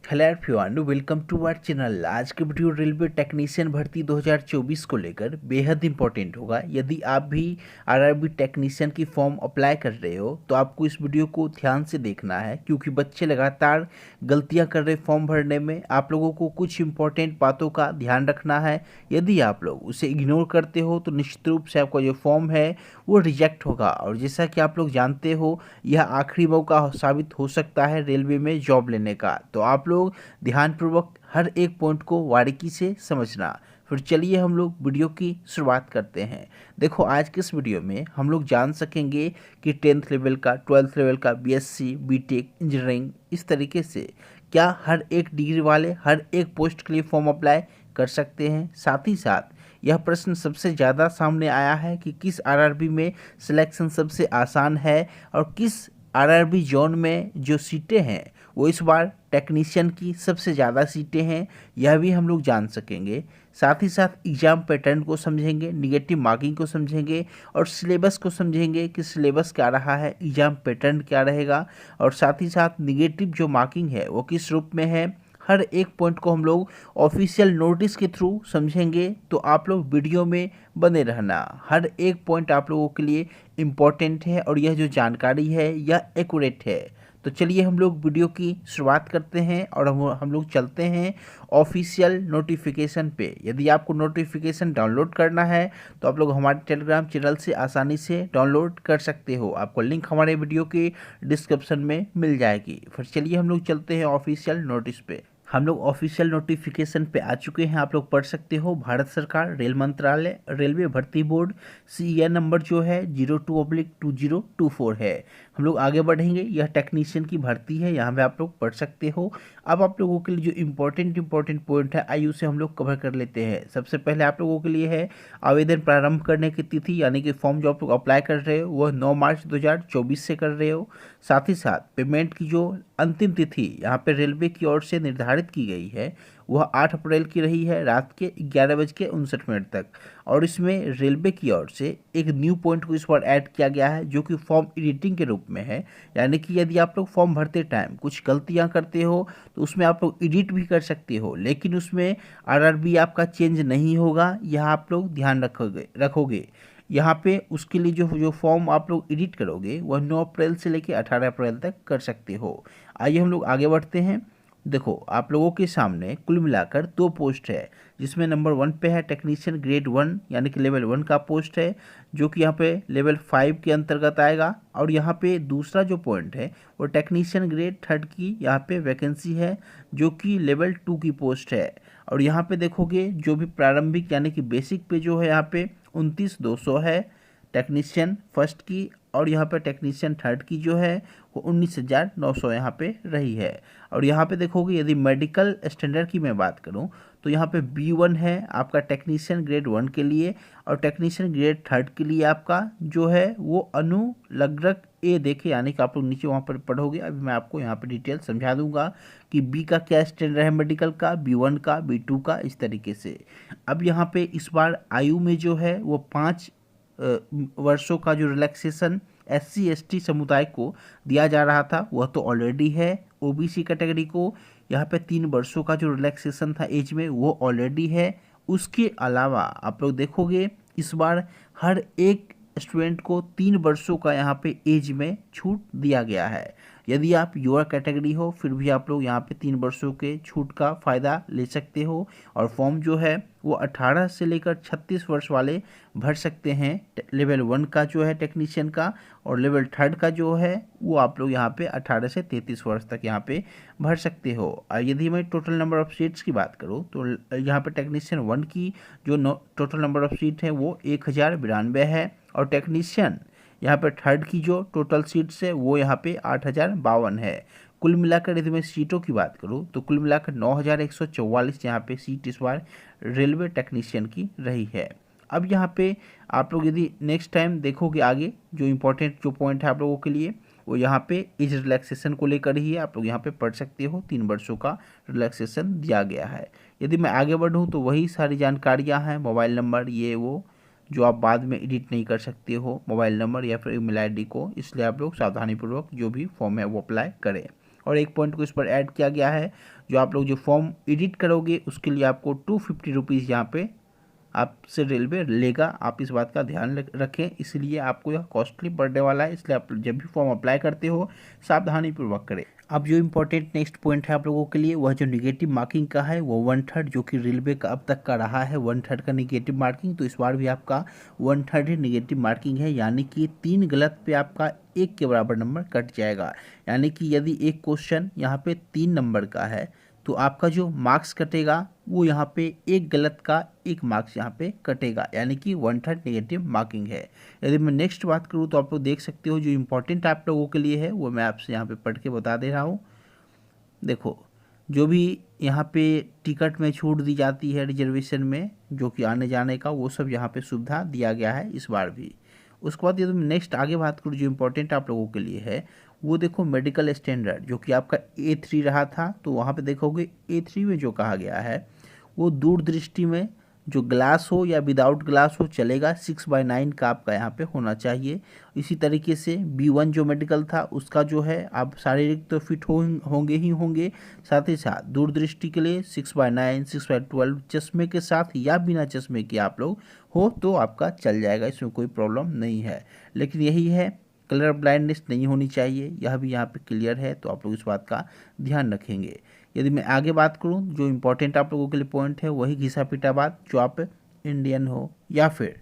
Hello everyone, welcome to our channel. आज के video railway technician भर्ती 2024 को लेकर बेहद इंपॉर्टेंट होगा। यदि आप भी आरआरबी टेक्नीशियन की फॉर्म अप्लाई कर रहे हो तो आपको इस वीडियो को ध्यान से देखना है, क्योंकि बच्चे लगातार गलतियां कर रहे फॉर्म भरने में। आप लोगों को कुछ इंपॉर्टेंट बातों का ध्यान रखना है। यदि आप लोग उसे इग्नोर करते हो तो निश्चित रूप से आपका जो फॉर्म है वो रिजेक्ट होगा। और जैसा कि आप लोग जानते हो, यह आखिरी मौका साबित हो सकता है रेलवे में जॉब लेने का। तो आप लोग ध्यानपूर्वक हर एक पॉइंट को बारीकी से समझना। फिर चलिए हम लोग वीडियो की शुरुआत करते हैं। देखो, आज के इस वीडियो में हम लोग जान सकेंगे कि 10th लेवल का, 12th लेवल का, बीएससी, बीटेक, इंजीनियरिंग, इस तरीके से क्या हर एक डिग्री वाले हर एक पोस्ट के लिए फॉर्म अप्लाई कर सकते हैं। साथ ही साथ यह प्रश्न सबसे ज़्यादा सामने आया है कि किस आरआरबी में सिलेक्शन सबसे आसान है और किस आरआरबी जोन में जो सीटें हैं वो इस बार टेक्नीशियन की सबसे ज़्यादा सीटें हैं, यह भी हम लोग जान सकेंगे। साथ ही साथ एग्ज़ाम पैटर्न को समझेंगे, निगेटिव मार्किंग को समझेंगे और सिलेबस को समझेंगे कि सिलेबस क्या रहा है, एग्ज़ाम पैटर्न क्या रहेगा और साथ ही साथ निगेटिव जो मार्किंग है वो किस रूप में है। हर एक पॉइंट को हम लोग ऑफिशियल नोटिस के थ्रू समझेंगे, तो आप लोग वीडियो में बने रहना। हर एक पॉइंट आप लोगों के लिए इम्पोर्टेंट है और यह जो जानकारी है यह एक्यूरेट है। तो चलिए हम लोग वीडियो की शुरुआत करते हैं और हम लोग चलते हैं ऑफिशियल नोटिफिकेशन पे। यदि आपको नोटिफिकेशन डाउनलोड करना है तो आप लोग हमारे टेलीग्राम चैनल से आसानी से डाउनलोड कर सकते हो। आपको लिंक हमारे वीडियो के डिस्क्रिप्शन में मिल जाएगी। फिर चलिए हम लोग चलते हैं ऑफिशियल नोटिस पे। हम लोग ऑफिशियल नोटिफिकेशन पे आ चुके हैं। आप लोग पढ़ सकते हो, भारत सरकार रेल मंत्रालय रेलवे भर्ती बोर्ड, CEN नंबर जो है 02/2024 है। हम लोग आगे बढ़ेंगे। यह टेक्नीशियन की भर्ती है, यहाँ पे आप लोग पढ़ सकते हो। अब आप लोगों के लिए जो इम्पोर्टेंट पॉइंट है आइए उसे हम लोग कवर कर लेते हैं। सबसे पहले आप लोगों के लिए है आवेदन प्रारंभ करने की तिथि, यानी कि फॉर्म जो आप लोग अप्लाई कर रहे हो वह 9 मार्च 2024 से कर रहे हो। साथ ही साथ पेमेंट की जो अंतिम तिथि यहाँ पे रेलवे की ओर से निर्धारित की गई है वह 8 अप्रैल की रही है, रात के 11:59 तक। और इसमें रेलवे की ओर से एक न्यू पॉइंट को इस बार ऐड किया गया है जो कि फॉर्म एडिटिंग के रूप में है। यानी कि यदि आप लोग फॉर्म भरते टाइम कुछ गलतियां करते हो तो उसमें आप लोग एडिट भी कर सकते हो, लेकिन उसमें आरआरबी आपका चेंज नहीं होगा। यह आप लोग ध्यान रखोगे। यहाँ पे उसके लिए जो फॉर्म आप लोग एडिट करोगे वह 9 अप्रैल से लेकर 18 अप्रैल तक कर सकते हो। आइए हम लोग आगे बढ़ते हैं। देखो, आप लोगों के सामने कुल मिलाकर 2 पोस्ट है, जिसमें नंबर 1 पे है टेक्नीशियन ग्रेड 1 यानी कि लेवल 1 का पोस्ट है, जो कि यहाँ पे लेवल 5 के अंतर्गत आएगा। और यहाँ पे दूसरा जो पॉइंट है वो टेक्नीशियन ग्रेड 3 की यहाँ पे वैकेंसी है, जो कि लेवल 2 की पोस्ट है। और यहाँ पे देखोगे जो भी प्रारंभिक यानी कि बेसिक पे जो है यहाँ पे 29,200 है टेक्नीशियन फर्स्ट की, और यहाँ पे टेक्नीशियन थर्ड की जो है वो 19,900 यहाँ पे रही है। और यहाँ पे देखोगे यदि मेडिकल स्टैंडर्ड की मैं बात करूँ तो यहाँ पे B1 है आपका टेक्नीशियन ग्रेड 1 के लिए, और टेक्नीशियन ग्रेड 3 के लिए आपका जो है वो अनुलग्नक ए देखे, यानी कि आप लोग नीचे वहाँ पर पढ़ोगे। अभी मैं आपको यहाँ पे डिटेल समझा दूंगा कि बी का क्या स्टैंडर्ड है मेडिकल का, B1 का, B2 का, इस तरीके से। अब यहाँ पे इस बार आयु में जो है वो 5 वर्षों का जो रिलैक्सेशन SC/ST समुदाय को दिया जा रहा था वह तो ऑलरेडी है। OBC कैटेगरी को यहाँ पे 3 वर्षों का जो रिलैक्सेशन था एज में वो ऑलरेडी है। उसके अलावा आप लोग देखोगे इस बार हर एक स्टूडेंट को 3 वर्षों का यहाँ पे एज में छूट दिया गया है। यदि आप युवा कैटेगरी हो फिर भी आप लोग यहाँ पे 3 वर्षों के छूट का फ़ायदा ले सकते हो। और फॉर्म जो है वो 18 से लेकर 36 वर्ष वाले भर सकते हैं। लेवल 1 का जो है टेक्नीशियन का, और लेवल 3 का जो है वो आप लोग यहाँ पे 18 से 33 वर्ष तक यहाँ पे भर सकते हो। और यदि मैं टोटल नंबर ऑफ सीट्स की बात करूँ तो यहाँ पे टेक्नीशियन 1 की जो टोटल नंबर ऑफ सीट है वो 1092 है, और टेक्नीशियन यहाँ पे थर्ड की जो टोटल सीट्स है वो यहाँ पे 8,052 है। कुल मिलाकर यदि मैं सीटों की बात करूँ तो कुल मिलाकर 9,144 यहाँ पे सीट इस बार रेलवे टेक्नीशियन की रही है। अब यहाँ पे आप लोग यदि नेक्स्ट टाइम देखोगे आगे जो इम्पोर्टेंट जो पॉइंट है आप लोगों के लिए वो यहाँ पे एज रिलैक्सेशन को लेकर ही है। आप लोग यहाँ पे पढ़ सकते हो, 3 वर्षों का रिलैक्सेशन दिया गया है। यदि मैं आगे बढ़ूँ तो वही सारी जानकारियाँ हैं, मोबाइल नंबर ये वो, जो आप बाद में एडिट नहीं कर सकते हो मोबाइल नंबर या फिर ईमेल ID को, इसलिए आप लोग सावधानीपूर्वक जो भी फॉर्म है वो अप्लाई करें। और एक पॉइंट को इस पर ऐड किया गया है, जो आप लोग जो फॉर्म एडिट करोगे उसके लिए आपको 250 रुपीज़ यहाँ पे आपसे रेलवे लेगा। आप इस बात का ध्यान रखें, इसलिए आपको यह कॉस्टली पड़ने वाला है, इसलिए आप जब भी फॉर्म अप्लाई करते हो सावधानी पूर्वक करें। अब जो इम्पोर्टेंट नेक्स्ट पॉइंट है आप लोगों के लिए, वह जो निगेटिव मार्किंग का है वो 1/3, जो कि रेलवे का अब तक का रहा है 1/3 का निगेटिव मार्किंग, तो इस बार भी आपका 1/3 ही निगेटिव मार्किंग है, यानी कि 3 गलत पे आपका 1 के बराबर नंबर कट जाएगा। यानी कि यदि एक क्वेश्चन यहाँ पे 3 नंबर का है तो आपका जो मार्क्स कटेगा वो यहाँ पे एक गलत का 1 मार्क्स यहाँ पे कटेगा, यानी कि 1/3 नेगेटिव मार्किंग है। यदि मैं नेक्स्ट बात करूँ तो आप लोग देख सकते हो जो इम्पोर्टेंट आप लोगों के लिए है वो मैं आपसे यहाँ पे पढ़ के बता दे रहा हूँ। देखो, जो भी यहाँ पे टिकट में छूट दी जाती है रिजर्वेशन में, जो कि आने जाने का, वो सब यहाँ पे सुविधा दिया गया है इस बार भी। उसके बाद यदि मैं नेक्स्ट आगे बात करूँ जो इम्पोर्टेंट आप लोगों के लिए है, वो देखो मेडिकल स्टैंडर्ड, जो कि आपका A3 रहा था, तो वहाँ पे देखोगे A3 में जो कहा गया है वो दूरदृष्टि में जो ग्लास हो या विदाउट ग्लास हो चलेगा, 6/9 का आपका यहाँ पे होना चाहिए। इसी तरीके से B1 जो मेडिकल था उसका जो है आप शारीरिक तो फिट होंगे ही होंगे, साथ ही साथ दूरदृष्टि के लिए 6/9, 6/12 चश्मे के साथ या बिना चश्मे के आप लोग हो तो आपका चल जाएगा, इसमें कोई प्रॉब्लम नहीं है। लेकिन यही है, कलर ब्लाइंडनेस नहीं होनी चाहिए, यह भी यहाँ पे क्लियर है, तो आप लोग इस बात का ध्यान रखेंगे। यदि मैं आगे बात करूँ जो इम्पोर्टेंट आप लोगों के लिए पॉइंट है वही घिसा पिटा बात, जो आप इंडियन हो या फिर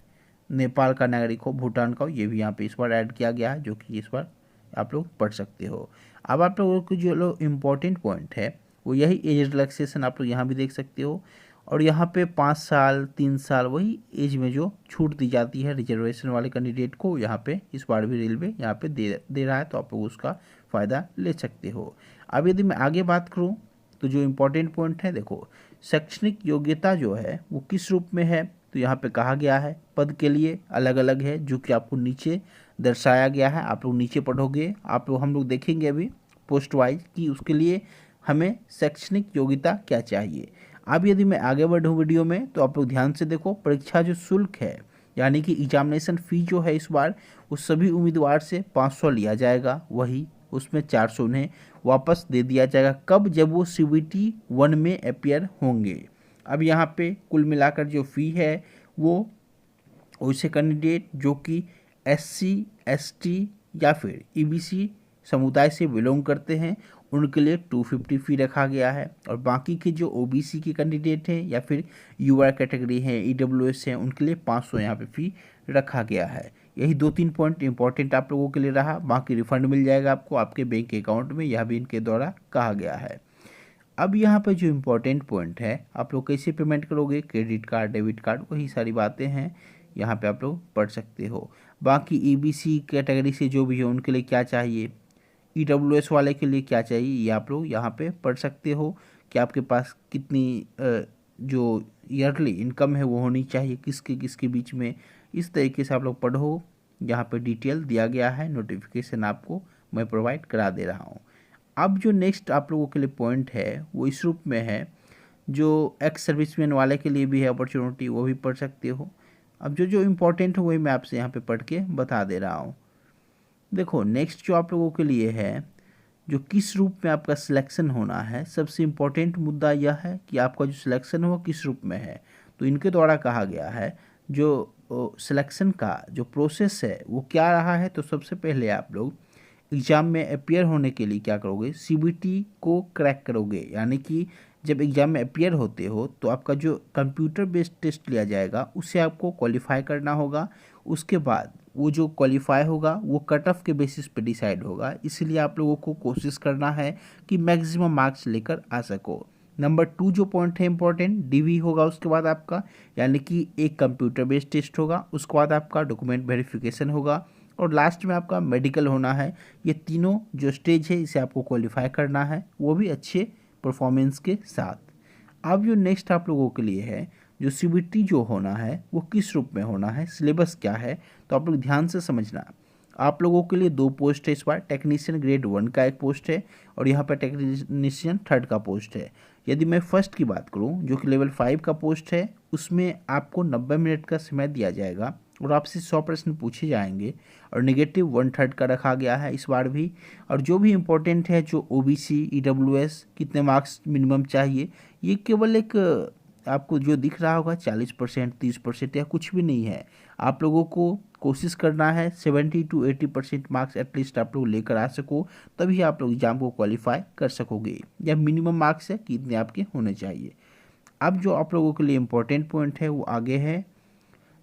नेपाल का नागरिक हो, भूटान का हो, ये भी यहाँ पे इस बार ऐड किया गया है, जो कि इस बार आप लोग पढ़ सकते हो। अब आप लोगों को जो लोग इम्पोर्टेंट पॉइंट है वो यही एज रिलैक्सेशन आप लोग यहाँ भी देख सकते हो, और यहाँ पे 5 साल 3 साल वही एज में जो छूट दी जाती है रिजर्वेशन वाले कैंडिडेट को, यहाँ पे इस बार भी रेलवे यहाँ पे दे रहा है, तो आप लोग उसका फ़ायदा ले सकते हो। अब यदि मैं आगे बात करूँ तो जो इम्पोर्टेंट पॉइंट है, देखो शैक्षणिक योग्यता जो है वो किस रूप में है, तो यहाँ पे कहा गया है पद के लिए अलग अलग है, जो कि आपको नीचे दर्शाया गया है। आप लोग नीचे पढ़ोगे, आप लोग हम लोग देखेंगे अभी पोस्ट वाइज कि उसके लिए हमें शैक्षणिक योग्यता क्या चाहिए। अब यदि मैं आगे बढ़ूँ वीडियो में तो आप लोग ध्यान से देखो, परीक्षा जो शुल्क है यानी कि एग्जामिनेशन फ़ी जो है इस बार उस सभी उम्मीदवार से 500 लिया जाएगा, वही उसमें 400 उन्हें वापस दे दिया जाएगा। कब? जब वो CBT 1 में अपियर होंगे। अब यहाँ पे कुल मिलाकर जो फ़ी है वो वैसे कैंडिडेट जो कि SC ST या फिर EBC समुदाय से बिलोंग करते हैं उनके लिए 250 फ़ी रखा गया है, और बाकी के जो OBC के कैंडिडेट हैं या फिर UR कैटेगरी हैं, EWS हैं, उनके लिए 500 यहाँ पे फ़ी रखा गया है। यही 2-3 पॉइंट इंपॉर्टेंट आप लोगों के लिए रहा, बाकी रिफंड मिल जाएगा आपको आपके बैंक अकाउंट में, यह भी इनके द्वारा कहा गया है। अब यहाँ पे जो इम्पोर्टेंट पॉइंट है, आप लोग कैसे पेमेंट करोगे, क्रेडिट कार्ड डेबिट कार्ड, वही सारी बातें हैं, यहाँ पे आप लोग पढ़ सकते हो। बाकी EBC कैटेगरी से जो भी है उनके लिए क्या चाहिए, EWS वाले के लिए क्या चाहिए, ये आप लोग यहाँ पे पढ़ सकते हो कि आपके पास कितनी जो ईयरली इनकम है वो होनी चाहिए, किसके किसके बीच में, इस तरीके से आप लोग पढ़ो। यहाँ पे डिटेल दिया गया है, नोटिफिकेशन आपको मैं प्रोवाइड करा दे रहा हूँ। अब जो नेक्स्ट आप लोगों के लिए पॉइंट है वो इस रूप में है, जो एक्स सर्विसमैन वाले के लिए भी है अपॉर्चुनिटी, वो भी पढ़ सकते हो। अब जो जो इम्पोर्टेंट है वही मैं आपसे यहाँ पे पढ़ के बता दे रहा हूँ। देखो नेक्स्ट जो आप लोगों के लिए है, जो किस रूप में आपका सिलेक्शन होना है, सबसे इम्पोर्टेंट मुद्दा यह है कि आपका जो सिलेक्शन हो किस रूप में है। तो इनके द्वारा कहा गया है जो सिलेक्शन का जो प्रोसेस है वो क्या रहा है। तो सबसे पहले आप लोग एग्ज़ाम में अपियर होने के लिए क्या करोगे, CBT को क्रैक करोगे, यानी कि जब एग्ज़ाम में अपियर होते हो तो आपका जो कंप्यूटर बेस्ड टेस्ट लिया जाएगा उससे आपको क्वालिफाई करना होगा। उसके बाद वो जो क्वालिफाई होगा वो कट ऑफ के बेसिस पे डिसाइड होगा, इसलिए आप लोगों को कोशिश करना है कि मैक्सिमम मार्क्स लेकर आ सको। नंबर 2 जो पॉइंट है इंपॉर्टेंट, DV होगा उसके बाद आपका, यानी कि एक कंप्यूटर बेस्ड टेस्ट होगा, उसके बाद आपका डॉक्यूमेंट वेरिफिकेशन होगा, और लास्ट में आपका मेडिकल होना है। ये तीनों जो स्टेज है इसे आपको क्वालिफाई करना है, वो भी अच्छे परफॉर्मेंस के साथ। अब जो नेक्स्ट आप लोगों के लिए है, जो CBT जो होना है वो किस रूप में होना है, सिलेबस क्या है, तो आप लोग ध्यान से समझना। आप लोगों के लिए 2 पोस्ट है इस बार, टेक्नीशियन ग्रेड 1 का एक पोस्ट है और यहाँ पर टेक्नीशियन 3rd का पोस्ट है। यदि मैं फर्स्ट की बात करूँ जो कि लेवल 5 का पोस्ट है, उसमें आपको 90 मिनट का समय दिया जाएगा और आपसे 100 प्रश्न पूछे जाएंगे और नेगेटिव 1/3 का रखा गया है इस बार भी। और जो भी इम्पोर्टेंट है, जो ओबीसी ईडब्ल्यूएस कितने मार्क्स मिनिमम चाहिए, ये केवल एक आपको जो दिख रहा होगा 40%, 30% या कुछ भी नहीं है। आप लोगों को कोशिश करना है 70 to 80% मार्क्स एटलीस्ट आप लोग लेकर आ सको, तभी आप लोग एग्जाम को क्वालिफाई कर सकोगे। या मिनिमम मार्क्स है कि इतने आपके होने चाहिए। अब जो आप लोगों के लिए इम्पोर्टेंट पॉइंट है वो आगे है।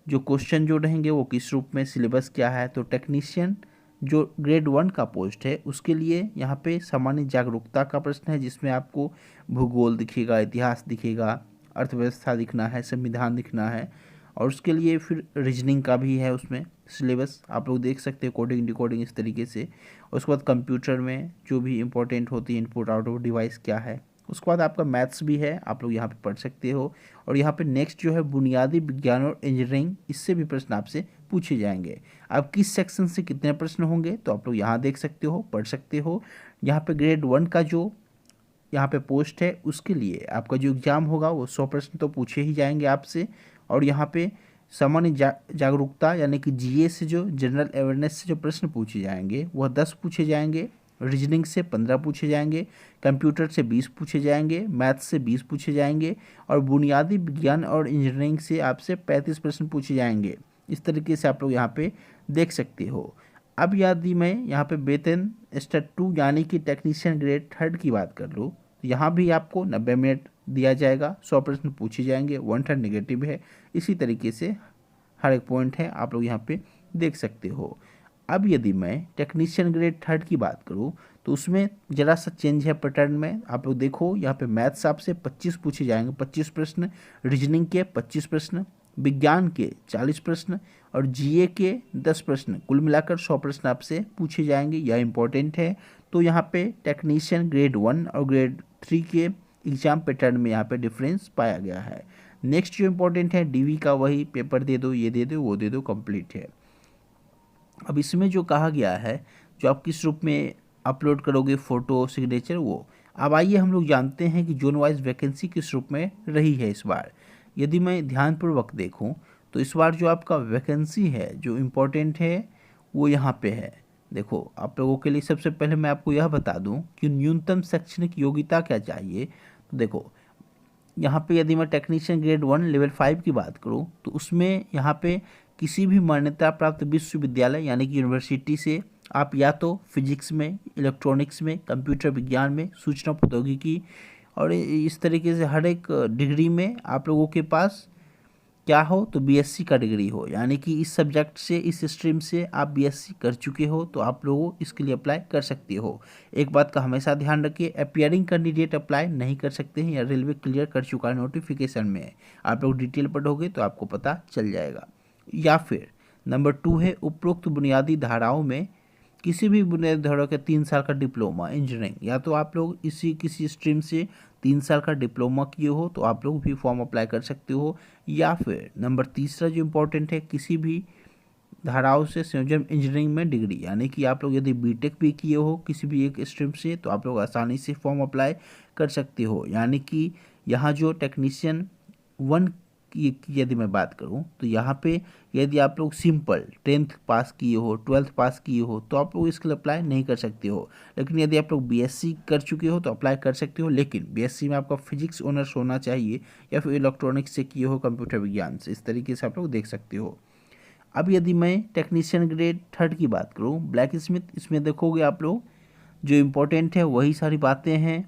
जो क्वेश्चन जो रहेंगे वो किस रूप में, सिलेबस क्या है, तो टेक्नीशियन जो ग्रेड 1 का पोस्ट है उसके लिए यहाँ पे सामान्य जागरूकता का प्रश्न है, जिसमें आपको भूगोल दिखेगा, इतिहास दिखेगा, अर्थव्यवस्था दिखना है, संविधान दिखना है। और उसके लिए फिर रीजनिंग का भी है उसमें सिलेबस, आप लोग देख सकते हैं कोडिंग डिकोडिंग इस तरीके से। उसके बाद कंप्यूटर में जो भी इंपॉर्टेंट होती है, इनपुट आउटपुट डिवाइस क्या है। उसके बाद आपका मैथ्स भी है, आप लोग यहाँ पे पढ़ सकते हो। और यहाँ पे नेक्स्ट जो है बुनियादी विज्ञान और इंजीनियरिंग, इससे भी प्रश्न आपसे पूछे जाएंगे। अब किस सेक्शन से कितने प्रश्न होंगे तो आप लोग यहाँ देख सकते हो, पढ़ सकते हो। यहाँ पे ग्रेड 1 का जो यहाँ पे पोस्ट है उसके लिए आपका जो एग्ज़ाम होगा वो 100 प्रश्न तो पूछे ही जाएंगे आपसे। और यहाँ पे सामान्य जागरूकता यानी कि जीए से, जो जनरल अवेयरनेस से जो प्रश्न पूछे जाएंगे वह 10 पूछे जाएंगे, रीजनिंग से 15 पूछे जाएंगे, कंप्यूटर से 20 पूछे जाएंगे, मैथ्स से 20 पूछे जाएंगे, और बुनियादी विज्ञान और इंजीनियरिंग से आपसे 35 प्रश्न पूछे जाएंगे। इस तरीके से आप लोग यहाँ पे देख सकते हो। अब यदि मैं यहाँ पे वेतन स्टेट 2 यानी कि टेक्नीशियन ग्रेड 3 की बात कर लूँ, तो यहाँ भी आपको 90 मिनट दिया जाएगा, 100 प्रश्न पूछे जाएंगे, 1/3 नेगेटिव है। इसी तरीके से हर एक पॉइंट है, आप लोग यहाँ पे देख सकते हो। अब यदि मैं टेक्नीशियन ग्रेड 3 की बात करूँ तो उसमें ज़रा सा चेंज है पैटर्न में। आप लोग देखो यहाँ पे मैथ्स आपसे 25 पूछे जाएंगे, 25 प्रश्न, रीजनिंग के 25 प्रश्न, विज्ञान के 40 प्रश्न और जीए के 10 प्रश्न, कुल मिलाकर 100 प्रश्न आपसे पूछे जाएंगे। यह इंपॉर्टेंट है। तो यहाँ पे टेक्नीशियन ग्रेड 1 और ग्रेड 3 के एग्जाम पैटर्न में यहाँ पे डिफरेंस पाया गया है। नेक्स्ट जो इम्पोर्टेंट है डीवी का, वही पेपर दे दो, ये दे दो, वो दे दो, कंप्लीट है। अब इसमें जो कहा गया है, जो आप किस रूप में अपलोड करोगे, फोटो, सिग्नेचर, वो। अब आइए हम लोग जानते हैं कि जोन वाइज वैकेंसी किस रूप में रही है इस बार। यदि मैं ध्यानपूर्वक देखूं तो इस बार जो आपका वैकेंसी है, जो इम्पोर्टेंट है, वो यहाँ पे है। देखो, आप लोगों के लिए सबसे पहले मैं आपको यह बता दूं कि न्यूनतम शैक्षणिक योग्यता क्या चाहिए। तो देखो, यहाँ पे यदि मैं टेक्नीशियन ग्रेड 1 लेवल 5 की बात करूँ तो उसमें यहाँ पे किसी भी मान्यता प्राप्त विश्वविद्यालय यानी कि यूनिवर्सिटी से आप या तो फिजिक्स में, इलेक्ट्रॉनिक्स में, कंप्यूटर विज्ञान में, सूचना प्रौद्योगिकी और इस तरीके से हर एक डिग्री में आप लोगों के पास क्या हो तो बीएससी का डिग्री हो, यानी कि इस सब्जेक्ट से, इस स्ट्रीम से आप बीएससी कर चुके हो तो आप लोग इसके लिए अप्लाई कर सकते हो। एक बात का हमेशा ध्यान रखिए, अपियरिंग कैंडिडेट अप्लाई नहीं कर सकते हैं, या रेलवे क्लियर कर चुका है नोटिफिकेशन में। आप लोग डिटेल पढ़ोगे तो आपको पता चल जाएगा। या फिर नंबर 2 है, उपरोक्त बुनियादी धाराओं में किसी भी बुनियादी धारा का 3 साल का डिप्लोमा इंजीनियरिंग, या तो आप लोग इसी किसी स्ट्रीम से 3 साल का डिप्लोमा किए हो तो आप लोग भी फॉर्म अप्लाई कर सकते हो। या फिर नंबर तीसरा जो इम्पोर्टेंट है, किसी भी धाराओं से संयोजन इंजीनियरिंग में डिग्री, यानी कि आप लोग यदि बीटेक भी किए हो किसी भी एक स्ट्रीम से तो आप लोग आसानी से फॉर्म अप्लाई कर सकते हो। यानी कि यहाँ जो टेक्नीशियन 1 की यदि मैं बात करूं तो यहाँ पे यदि आप लोग सिंपल 10th पास किए हो, 12th पास किए हो तो आप लोग इसके लिए अप्लाई नहीं कर सकते हो। लेकिन यदि आप लोग बीएससी कर चुके हो तो अप्लाई कर सकते हो, लेकिन बीएससी में आपका फिजिक्स ऑनर्स होना चाहिए, या फिर इलेक्ट्रॉनिक्स से किए हो, कंप्यूटर विज्ञान से। इस तरीके से आप लोग देख सकते हो। अब यदि मैं टेक्नीशियन ग्रेड 3 की बात करूँ, ब्लैक स्मिथ, इसमें देखोगे आप लोग जो इम्पोर्टेंट है वही सारी बातें हैं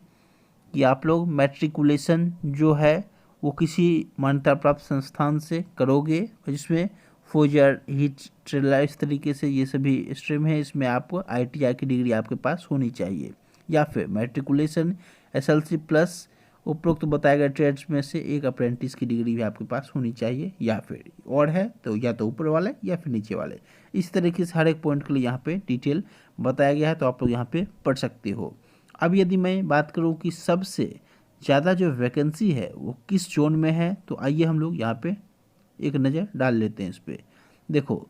कि आप लोग मैट्रिकुलेशन जो है वो किसी मान्यता प्राप्त संस्थान से करोगे, और जिसमें फोजर, हीट, ट्रेलर, इस तरीके से ये सभी स्ट्रीम है, इसमें आपको आईटीआई की डिग्री आपके पास होनी चाहिए। या फिर मैट्रिकुलेशन एसएलसी प्लस उपरोक्त बताए गए ट्रेड्स में से एक अप्रेंटिस की डिग्री भी आपके पास होनी चाहिए। या फिर और है तो या तो ऊपर वाले या फिर नीचे वाले। इस तरीके से हर एक पॉइंट के लिए यहाँ पे डिटेल बताया गया है, तो आप लोग यहाँ पे पढ़ सकते हो। अब यदि मैं बात करूँ कि सबसे ज़्यादा जो वैकेंसी है वो किस जोन में है, तो आइए हम लोग यहाँ पे एक नज़र डाल लेते हैं इस पर। देखो,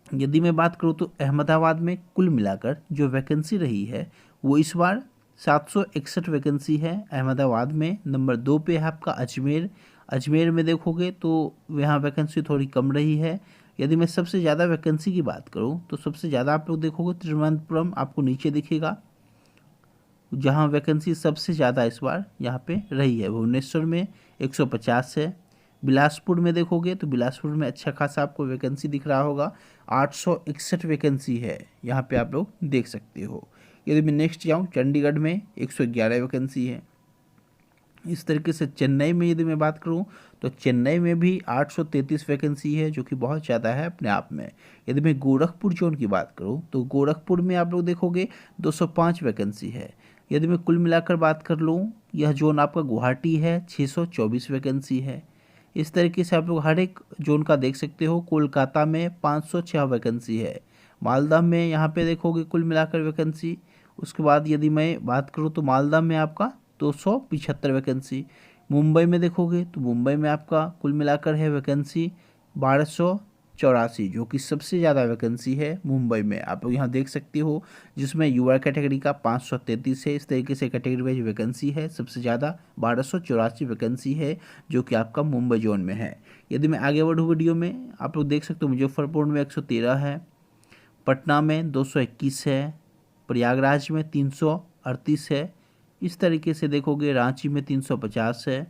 यदि मैं बात करूँ तो अहमदाबाद में कुल मिलाकर जो वैकेंसी रही है वो इस बार 761 वैकेंसी है अहमदाबाद में। नंबर 2 पे है आपका अजमेर अजमेर में देखोगे तो यहाँ वैकेंसी थोड़ी कम रही है। यदि मैं सबसे ज़्यादा वैकेंसी की बात करूँ तो सबसे ज़्यादा आप लोग देखोगे तिरुवनंतपुरम आपको नीचे दिखेगा, जहाँ वैकेंसी सबसे ज़्यादा इस बार यहाँ पे रही है। भुवनेश्वर में 150 है। बिलासपुर में देखोगे तो बिलासपुर में अच्छा खासा आपको वैकेंसी दिख रहा होगा, 861 वैकेंसी है, यहाँ पे आप लोग देख सकते हो। यदि मैं नेक्स्ट जाऊँ, चंडीगढ़ में 111 वैकेंसी है। इस तरीके से चेन्नई में यदि मैं बात करूं तो चेन्नई में भी 833 वैकेंसी है, जो कि बहुत ज़्यादा है अपने आप में। यदि मैं गोरखपुर जोन की बात करूं तो गोरखपुर में आप लोग देखोगे 205 वैकेंसी है। यदि मैं कुल मिलाकर बात कर लूं, यह जोन आपका गुवाहाटी है, 624 वैकेंसी है। इस तरीके से आप लोग हर एक जोन का देख सकते हो। कोलकाता में 506 वैकेंसी है। मालदा में यहाँ पे देखोगे कुल मिलाकर वैकेंसी। उसके बाद यदि मैं बात करूँ तो मालदा में आपका 275 वैकेंसी। मुंबई में देखोगे तो मुंबई में आपका कुल मिलाकर है वैकेंसी 1284, जो कि सबसे ज़्यादा वैकेंसी है मुंबई में, आप लोग यहाँ देख सकते हो। जिसमें युवा कैटेगरी का 533 है। इस तरीके से कैटेगरी वाइज वैकेंसी है, सबसे ज़्यादा 1284 वैकेंसी है, जो कि आपका मुंबई जोन में है। यदि मैं आगे बढ़ूँ वीडियो में, आप लोग देख सकते हो मुजफ्फरपुर में 113 है, पटना में 221 है, प्रयागराज में 338 है। इस तरीके से देखोगे रांची में 350 है,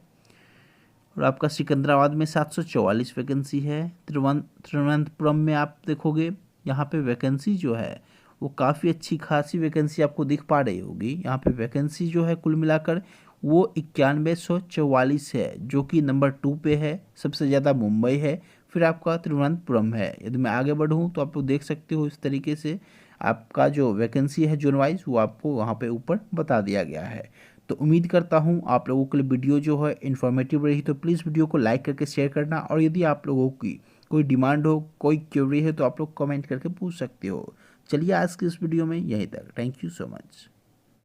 और आपका सिकंदराबाद में 744 वैकेंसी है। तिरुवनंतपुरम में आप देखोगे यहाँ पे वैकेंसी जो है वो काफ़ी अच्छी खासी वैकेंसी आपको दिख पा रही होगी। यहाँ पे वैकेंसी जो है कुल मिलाकर वो 9144 है, जो कि नंबर 2 पे है। सबसे ज़्यादा मुंबई है, फिर आपका तिरुवनंतपुरम है। यदि मैं आगे बढ़ूँ तो आप लोग देख सकते हो इस तरीके से आपका जो वैकेंसी है जोन वाइज वो आपको वहाँ पे ऊपर बता दिया गया है। तो उम्मीद करता हूँ आप लोगों के लिए वीडियो जो है इन्फॉर्मेटिव रही। तो प्लीज़ वीडियो को लाइक करके शेयर करना, और यदि आप लोगों की कोई डिमांड हो, कोई क्वेरी है, तो आप लोग कमेंट करके पूछ सकते हो। चलिए आज की इस वीडियो में यहीं तक। Thank you so much.